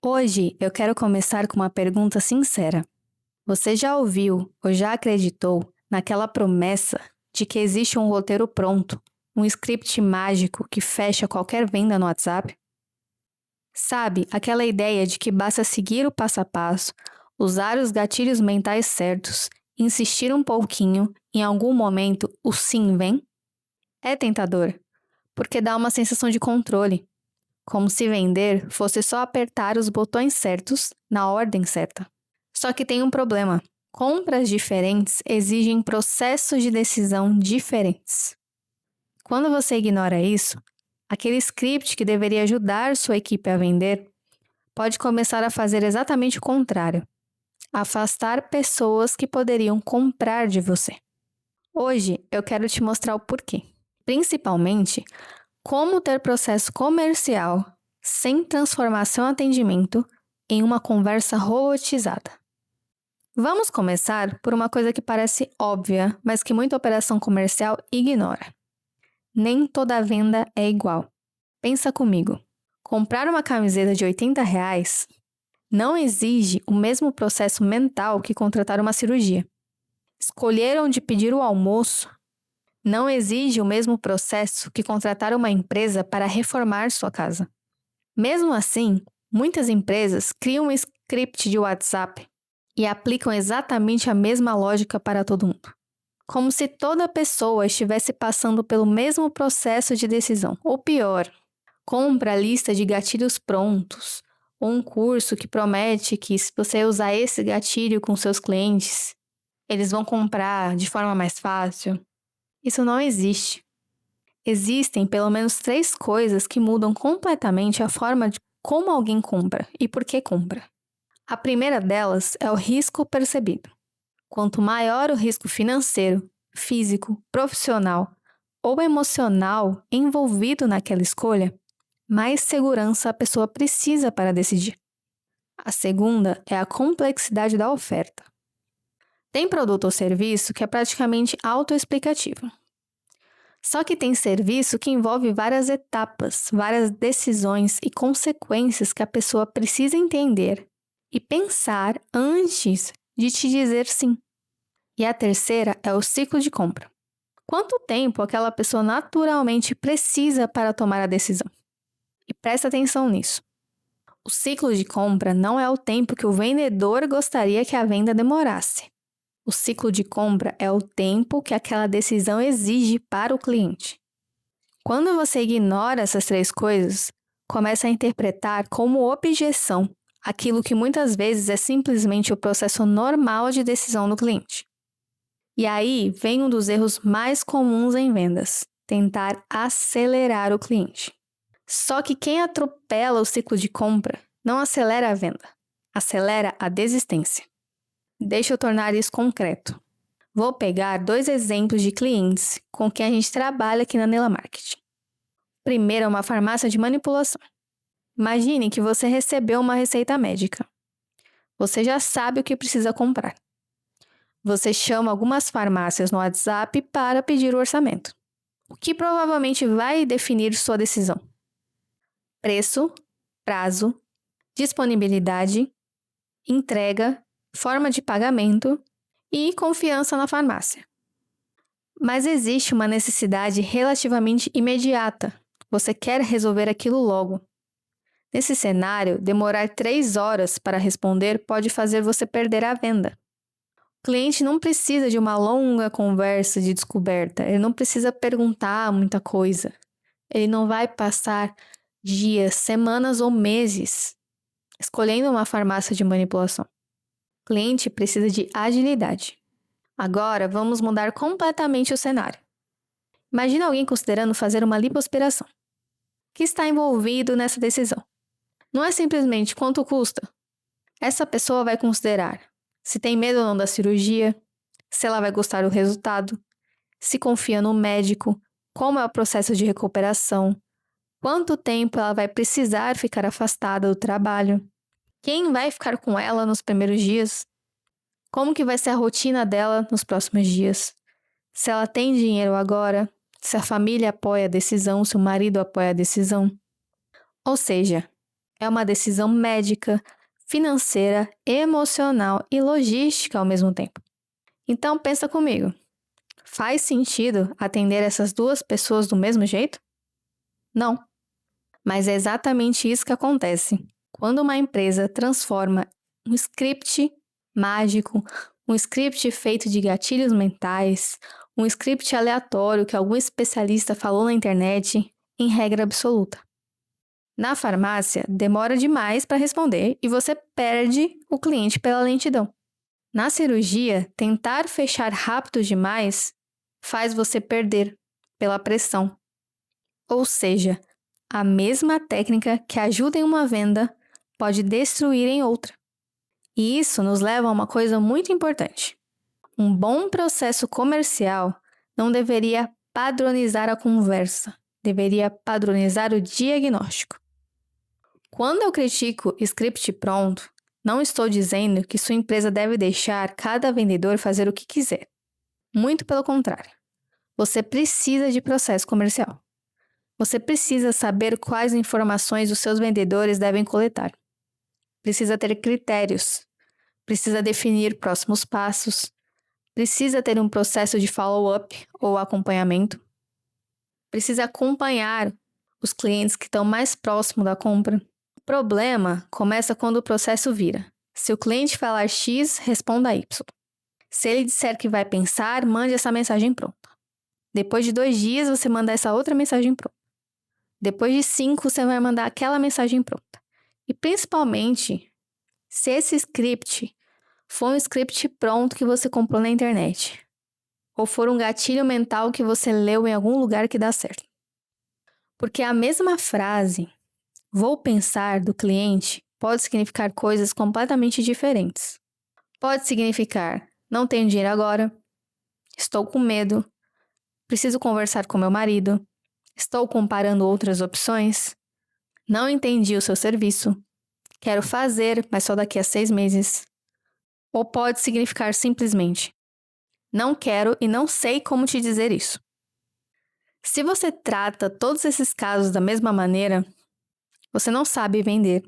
Hoje eu quero começar com uma pergunta sincera. Você já ouviu ou já acreditou naquela promessa de que existe um roteiro pronto, um script mágico que fecha qualquer venda no WhatsApp? Sabe, aquela ideia de que basta seguir o passo a passo, usar os gatilhos mentais certos, insistir um pouquinho, em algum momento o sim vem? É tentador, porque dá uma sensação de controle, como se vender fosse só apertar os botões certos na ordem certa. Só que tem um problema. Compras diferentes exigem processos de decisão diferentes. Quando você ignora isso, aquele script que deveria ajudar sua equipe a vender pode começar a fazer exatamente o contrário, afastar pessoas que poderiam comprar de você. Hoje eu quero te mostrar o porquê. Principalmente, como ter processo comercial sem transformação atendimento em uma conversa robotizada. Vamos começar por uma coisa que parece óbvia, mas que muita operação comercial ignora. Nem toda venda é igual. Pensa comigo. Comprar uma camiseta de R$ 80 não exige o mesmo processo mental que contratar uma cirurgia. Escolher onde pedir o almoço não exige o mesmo processo que contratar uma empresa para reformar sua casa. Mesmo assim, muitas empresas criam um script de WhatsApp e aplicam exatamente a mesma lógica para todo mundo. Como se toda pessoa estivesse passando pelo mesmo processo de decisão. Ou pior, compra a lista de gatilhos prontos, ou um curso que promete que se você usar esse gatilho com seus clientes, eles vão comprar de forma mais fácil. Isso não existe. Existem pelo menos 3 coisas que mudam completamente a forma de como alguém compra e por que compra. A primeira delas é o risco percebido. Quanto maior o risco financeiro, físico, profissional ou emocional envolvido naquela escolha, mais segurança a pessoa precisa para decidir. A segunda é a complexidade da oferta. Tem produto ou serviço que é praticamente autoexplicativo. Só que tem serviço que envolve várias etapas, várias decisões e consequências que a pessoa precisa entender e pensar antes de te dizer sim. E a terceira é o ciclo de compra. Quanto tempo aquela pessoa naturalmente precisa para tomar a decisão? E presta atenção nisso. O ciclo de compra não é o tempo que o vendedor gostaria que a venda demorasse. O ciclo de compra é o tempo que aquela decisão exige para o cliente. Quando você ignora essas 3 coisas, começa a interpretar como objeção aquilo que muitas vezes é simplesmente o processo normal de decisão do cliente. E aí vem um dos erros mais comuns em vendas: tentar acelerar o cliente. Só que quem atropela o ciclo de compra não acelera a venda, acelera a desistência. Deixa eu tornar isso concreto. Vou pegar 2 exemplos de clientes com quem a gente trabalha aqui na Nela Marketing. Primeiro é uma farmácia de manipulação. Imagine que você recebeu uma receita médica. Você já sabe o que precisa comprar. Você chama algumas farmácias no WhatsApp para pedir o orçamento. O que provavelmente vai definir sua decisão? Preço, prazo, disponibilidade, entrega, forma de pagamento e confiança na farmácia. Mas existe uma necessidade relativamente imediata. Você quer resolver aquilo logo. Nesse cenário, demorar 3 horas para responder pode fazer você perder a venda. O cliente não precisa de uma longa conversa de descoberta, ele não precisa perguntar muita coisa. Ele não vai passar dias, semanas ou meses escolhendo uma farmácia de manipulação. O cliente precisa de agilidade. Agora, vamos mudar completamente o cenário. Imagina alguém considerando fazer uma lipoaspiração. O que está envolvido nessa decisão? Não é simplesmente quanto custa. Essa pessoa vai considerar se tem medo ou não da cirurgia, se ela vai gostar do resultado, se confia no médico, como é o processo de recuperação, quanto tempo ela vai precisar ficar afastada do trabalho, quem vai ficar com ela nos primeiros dias, como que vai ser a rotina dela nos próximos dias, se ela tem dinheiro agora, se a família apoia a decisão, se o marido apoia a decisão. Ou seja, É uma decisão médica, financeira, emocional e logística ao mesmo tempo. Então pensa comigo, faz sentido atender essas duas pessoas do mesmo jeito? Não. Mas é exatamente isso que acontece quando uma empresa transforma um script mágico, um script feito de gatilhos mentais, um script aleatório que algum especialista falou na internet, em regra absoluta. Na farmácia, demora demais para responder e você perde o cliente pela lentidão. Na cirurgia, tentar fechar rápido demais faz você perder pela pressão. Ou seja, a mesma técnica que ajuda em uma venda pode destruir em outra. E isso nos leva a uma coisa muito importante. Um bom processo comercial não deveria padronizar a conversa, deveria padronizar o diagnóstico. Quando eu critico script pronto, não estou dizendo que sua empresa deve deixar cada vendedor fazer o que quiser. Muito pelo contrário. Você precisa de processo comercial. Você precisa saber quais informações os seus vendedores devem coletar. Precisa ter critérios. Precisa definir próximos passos. Precisa ter um processo de follow-up ou acompanhamento. Precisa acompanhar os clientes que estão mais próximos da compra. O problema começa quando o processo vira. Se o cliente falar X, responda Y. Se ele disser que vai pensar, mande essa mensagem pronta. Depois de 2 dias, você manda essa outra mensagem pronta. Depois de 5, você vai mandar aquela mensagem pronta. E principalmente, se esse script for um script pronto que você comprou na internet, ou for um gatilho mental que você leu em algum lugar que dá certo. Porque a mesma frase, vou pensar, do cliente, pode significar coisas completamente diferentes. Pode significar, não tenho dinheiro agora, estou com medo, preciso conversar com meu marido, estou comparando outras opções, não entendi o seu serviço, quero fazer, mas só daqui a 6 meses. Ou pode significar simplesmente, não quero e não sei como te dizer isso. Se você trata todos esses casos da mesma maneira, você não sabe vender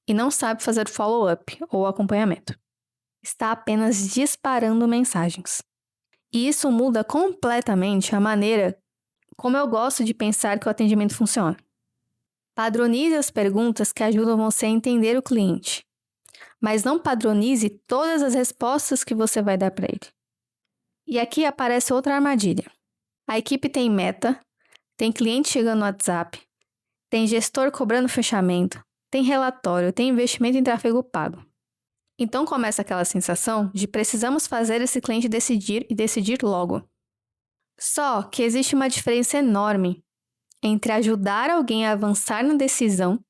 e não sabe fazer follow-up ou acompanhamento. Está apenas disparando mensagens. E isso muda completamente a maneira como eu gosto de pensar que o atendimento funciona. Padronize as perguntas que ajudam você a entender o cliente, mas não padronize todas as respostas que você vai dar para ele. E aqui aparece outra armadilha. A equipe tem meta, tem cliente chegando no WhatsApp, tem gestor cobrando fechamento, tem relatório, tem investimento em tráfego pago. Então começa aquela sensação de precisamos fazer esse cliente decidir e decidir logo. Só que existe uma diferença enorme entre ajudar alguém a avançar na decisão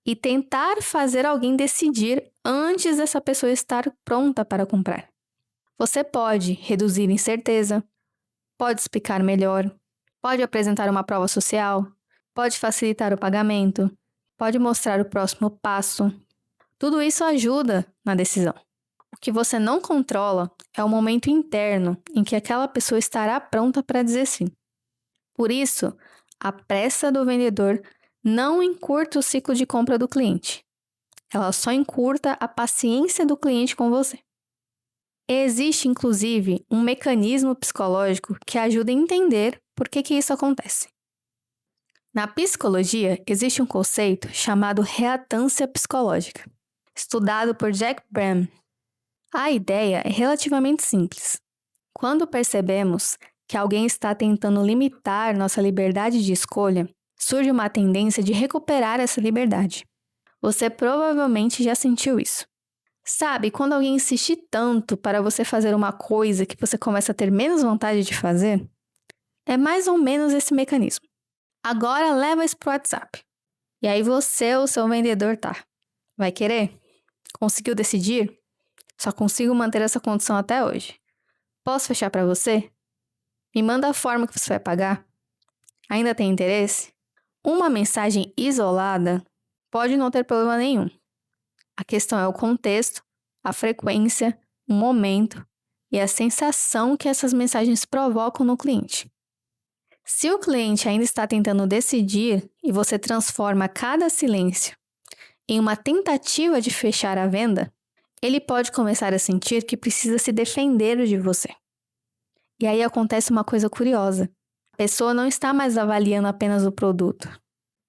e tentar fazer alguém decidir antes dessa pessoa estar pronta para comprar. Você pode reduzir incerteza, pode explicar melhor, pode apresentar uma prova social, pode facilitar o pagamento, pode mostrar o próximo passo. Tudo isso ajuda na decisão. O que você não controla é o momento interno em que aquela pessoa estará pronta para dizer sim. Por isso, a pressa do vendedor não encurta o ciclo de compra do cliente. Ela só encurta a paciência do cliente com você. Existe, inclusive, um mecanismo psicológico que ajuda a entender por que isso acontece. Na psicologia, existe um conceito chamado reatância psicológica, estudado por Jack Bram. A ideia é relativamente simples. Quando percebemos que alguém está tentando limitar nossa liberdade de escolha, surge uma tendência de recuperar essa liberdade. Você provavelmente já sentiu isso. Sabe, quando alguém insiste tanto para você fazer uma coisa que você começa a ter menos vontade de fazer? É mais ou menos esse mecanismo. Agora leva isso pro WhatsApp. E aí você, o seu vendedor, vai querer? Conseguiu decidir? Só consigo manter essa condição até hoje. Posso fechar para você? Me manda a forma que você vai pagar. Ainda tem interesse? Uma mensagem isolada pode não ter problema nenhum. A questão é o contexto, a frequência, o momento e a sensação que essas mensagens provocam no cliente. Se o cliente ainda está tentando decidir e você transforma cada silêncio em uma tentativa de fechar a venda, ele pode começar a sentir que precisa se defender de você. E aí acontece uma coisa curiosa. A pessoa não está mais avaliando apenas o produto.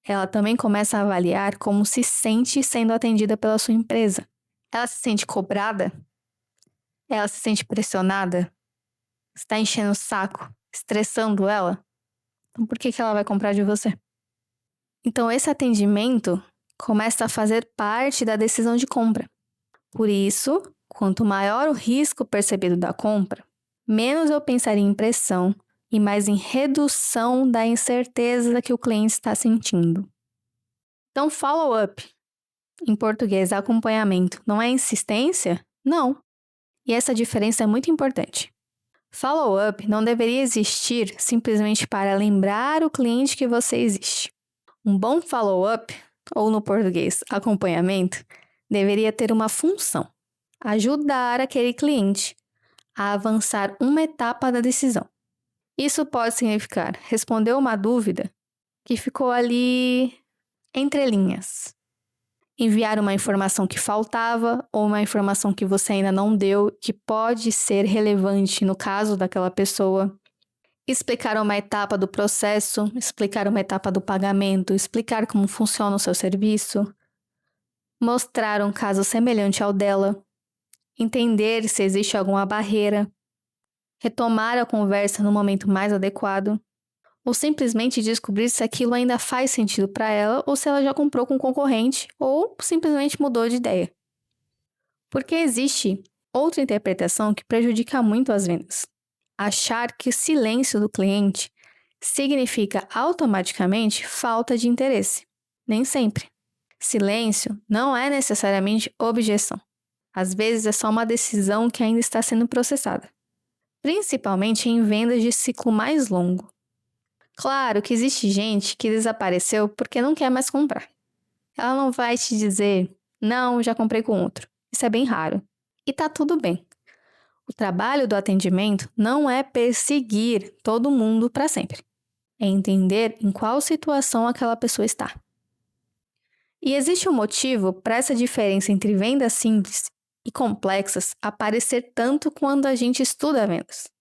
Ela também começa a avaliar como se sente sendo atendida pela sua empresa. Ela se sente cobrada? Ela se sente pressionada? Está enchendo o saco? Estressando ela? Então por que ela vai comprar de você? Então esse atendimento começa a fazer parte da decisão de compra. Por isso, quanto maior o risco percebido da compra, menos eu pensaria em pressão e mais em redução da incerteza que o cliente está sentindo. Então, follow-up, em português, acompanhamento, não é insistência? Não. E essa diferença é muito importante. Follow-up não deveria existir simplesmente para lembrar o cliente que você existe. Um bom follow-up, ou no português, acompanhamento, deveria ter uma função: ajudar aquele cliente a avançar uma etapa da decisão. Isso pode significar responder uma dúvida que ficou ali entre linhas, enviar uma informação que faltava ou uma informação que você ainda não deu, que pode ser relevante no caso daquela pessoa, explicar uma etapa do processo, explicar uma etapa do pagamento, explicar como funciona o seu serviço, mostrar um caso semelhante ao dela, entender se existe alguma barreira, retomar a conversa no momento mais adequado, ou simplesmente descobrir se aquilo ainda faz sentido para ela ou se ela já comprou com um concorrente ou simplesmente mudou de ideia. Porque existe outra interpretação que prejudica muito as vendas. Achar que o silêncio do cliente significa automaticamente falta de interesse. Nem sempre. Silêncio não é necessariamente objeção. Às vezes é só uma decisão que ainda está sendo processada. Principalmente em vendas de ciclo mais longo. Claro que existe gente que desapareceu porque não quer mais comprar. Ela não vai te dizer, não, já comprei com outro. Isso é bem raro. E tá tudo bem. O trabalho do atendimento não é perseguir todo mundo para sempre. É entender em qual situação aquela pessoa está. E existe um motivo para essa diferença entre vendas simples e complexas aparecer tanto quando a gente estuda vendas.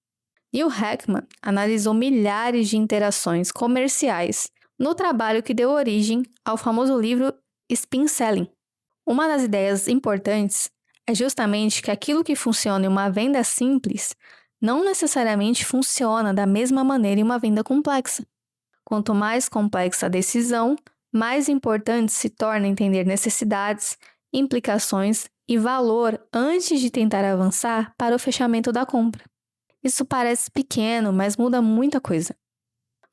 Neil Heckman analisou milhares de interações comerciais no trabalho que deu origem ao famoso livro Spin Selling. Uma das ideias importantes é justamente que aquilo que funciona em uma venda simples não necessariamente funciona da mesma maneira em uma venda complexa. Quanto mais complexa a decisão, mais importante se torna entender necessidades, implicações e valor antes de tentar avançar para o fechamento da compra. Isso parece pequeno, mas muda muita coisa.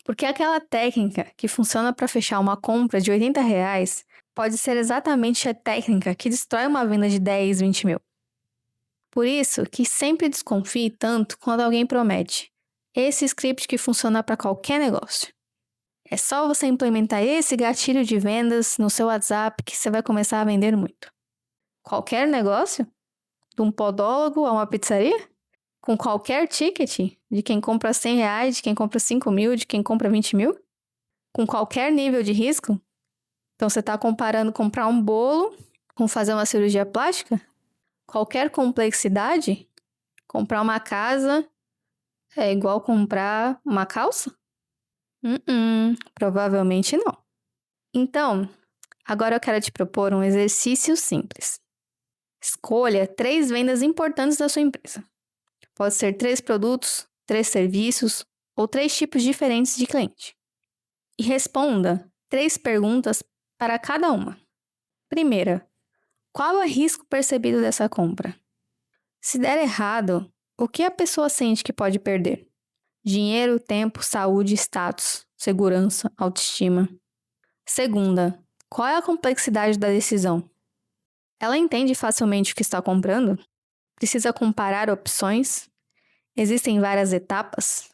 Porque aquela técnica que funciona para fechar uma compra de R$80 pode ser exatamente a técnica que destrói uma venda de 10, 20 mil. Por isso que sempre desconfie tanto quando alguém promete esse script que funciona para qualquer negócio. É só você implementar esse gatilho de vendas no seu WhatsApp que você vai começar a vender muito. Qualquer negócio? De um podólogo a uma pizzaria? Com qualquer ticket? De quem compra R$100, de quem compra 5 mil, de quem compra 20 mil? Com qualquer nível de risco? Então você está comparando comprar um bolo com fazer uma cirurgia plástica? Qualquer complexidade? Comprar uma casa é igual comprar uma calça? Provavelmente não. Então, agora eu quero te propor um exercício simples. Escolha 3 vendas importantes da sua empresa. Pode ser 3 produtos, 3 serviços ou 3 tipos diferentes de cliente. E responda 3 perguntas para cada uma. Primeira, qual é o risco percebido dessa compra? Se der errado, o que a pessoa sente que pode perder? Dinheiro, tempo, saúde, status, segurança, autoestima. Segunda, qual é a complexidade da decisão? Ela entende facilmente o que está comprando? Precisa comparar opções? Existem várias etapas?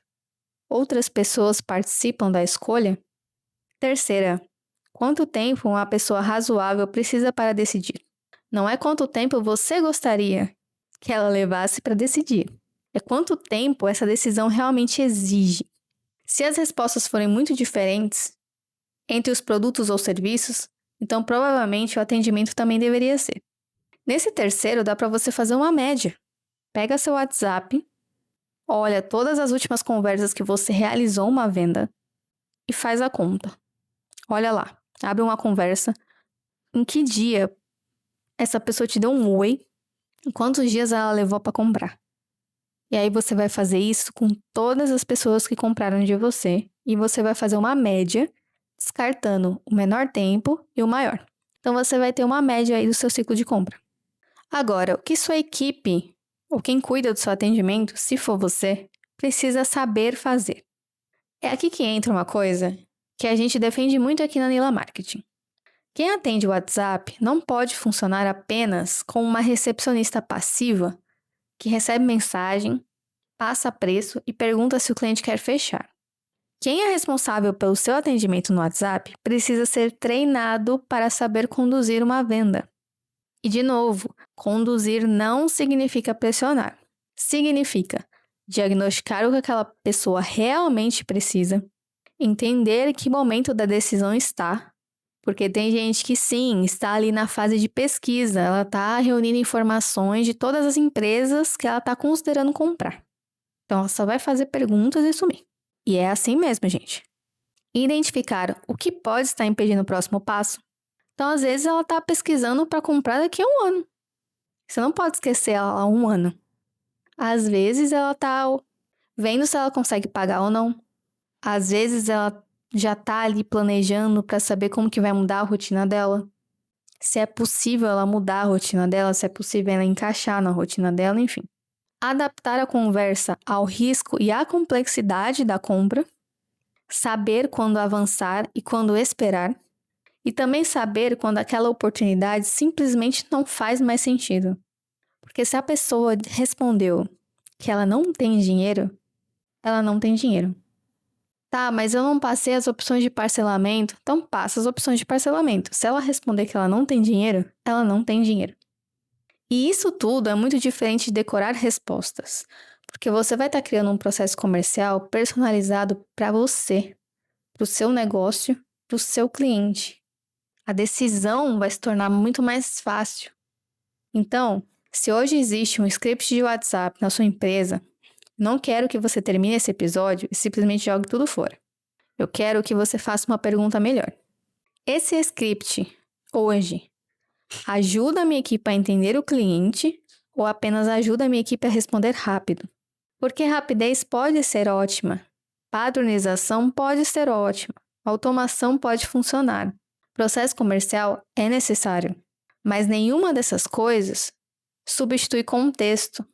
Outras pessoas participam da escolha? Terceira, quanto tempo uma pessoa razoável precisa para decidir? Não é quanto tempo você gostaria que ela levasse para decidir. É quanto tempo essa decisão realmente exige. Se as respostas forem muito diferentes entre os produtos ou serviços, Então, provavelmente, o atendimento também deveria ser. Nesse terceiro, dá para você fazer uma média. Pega seu WhatsApp, olha todas as últimas conversas que você realizou uma venda e faz a conta. Olha lá, abre uma conversa. Em que dia essa pessoa te deu um oi? E quantos dias ela levou para comprar? E aí você vai fazer isso com todas as pessoas que compraram de você e você vai fazer uma média, descartando o menor tempo e o maior. Então você vai ter uma média aí do seu ciclo de compra. Agora, o que sua equipe, ou quem cuida do seu atendimento, se for você, precisa saber fazer. É aqui que entra uma coisa que a gente defende muito aqui na Nila Marketing. Quem atende o WhatsApp não pode funcionar apenas como uma recepcionista passiva que recebe mensagem, passa preço e pergunta se o cliente quer fechar. Quem é responsável pelo seu atendimento no WhatsApp precisa ser treinado para saber conduzir uma venda. E, de novo, conduzir não significa pressionar. Significa diagnosticar o que aquela pessoa realmente precisa, entender que momento da decisão está, porque tem gente que sim, está ali na fase de pesquisa, ela está reunindo informações de todas as empresas que ela está considerando comprar. Então, ela só vai fazer perguntas e sumir. E é assim mesmo, gente. Identificar o que pode estar impedindo o próximo passo. Então, às vezes, ela está pesquisando para comprar daqui a 1 ano. Você não pode esquecer ela há 1 ano. Às vezes, ela está vendo se ela consegue pagar ou não. Às vezes, ela já está ali planejando para saber como que vai mudar a rotina dela. Se é possível ela mudar a rotina dela, se é possível ela encaixar na rotina dela, enfim. Adaptar a conversa ao risco e à complexidade da compra. Saber quando avançar e quando esperar. E também saber quando aquela oportunidade simplesmente não faz mais sentido. Porque se a pessoa respondeu que ela não tem dinheiro, ela não tem dinheiro. Tá, mas eu não passei as opções de parcelamento, então passa as opções de parcelamento. Se ela responder que ela não tem dinheiro, ela não tem dinheiro. E isso tudo é muito diferente de decorar respostas, porque você vai estar criando um processo comercial personalizado para você, para o seu negócio, para o seu cliente. A decisão vai se tornar muito mais fácil. Então, se hoje existe um script de WhatsApp na sua empresa, não quero que você termine esse episódio e simplesmente jogue tudo fora. Eu quero que você faça uma pergunta melhor. Esse script, hoje, ajuda a minha equipe a entender o cliente ou apenas ajuda a minha equipe a responder rápido? Porque rapidez pode ser ótima, padronização pode ser ótima, automação pode funcionar, processo comercial é necessário, mas nenhuma dessas coisas substitui contexto.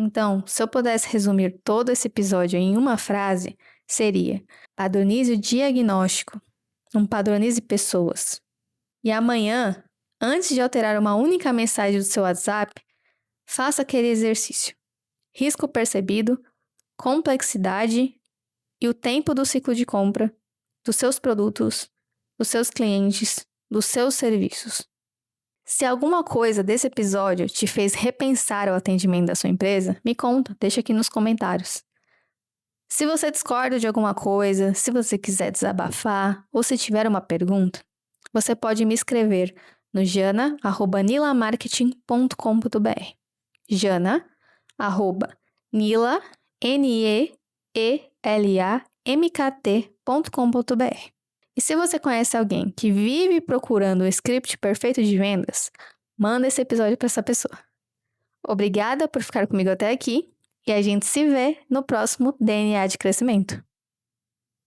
Então, se eu pudesse resumir todo esse episódio em uma frase, seria: padronize o diagnóstico, não padronize pessoas. E amanhã, antes de alterar uma única mensagem do seu WhatsApp, faça aquele exercício. Risco percebido, complexidade e o tempo do ciclo de compra dos seus produtos, dos seus clientes, dos seus serviços. Se alguma coisa desse episódio te fez repensar o atendimento da sua empresa, me conta, deixa aqui nos comentários. Se você discorda de alguma coisa, se você quiser desabafar ou se tiver uma pergunta, você pode me escrever no jana@nilamarketing.com.br. jana@nielamarkt.com.br. E se você conhece alguém que vive procurando o script perfeito de vendas, manda esse episódio para essa pessoa. Obrigada por ficar comigo até aqui e a gente se vê no próximo DNA de Crescimento.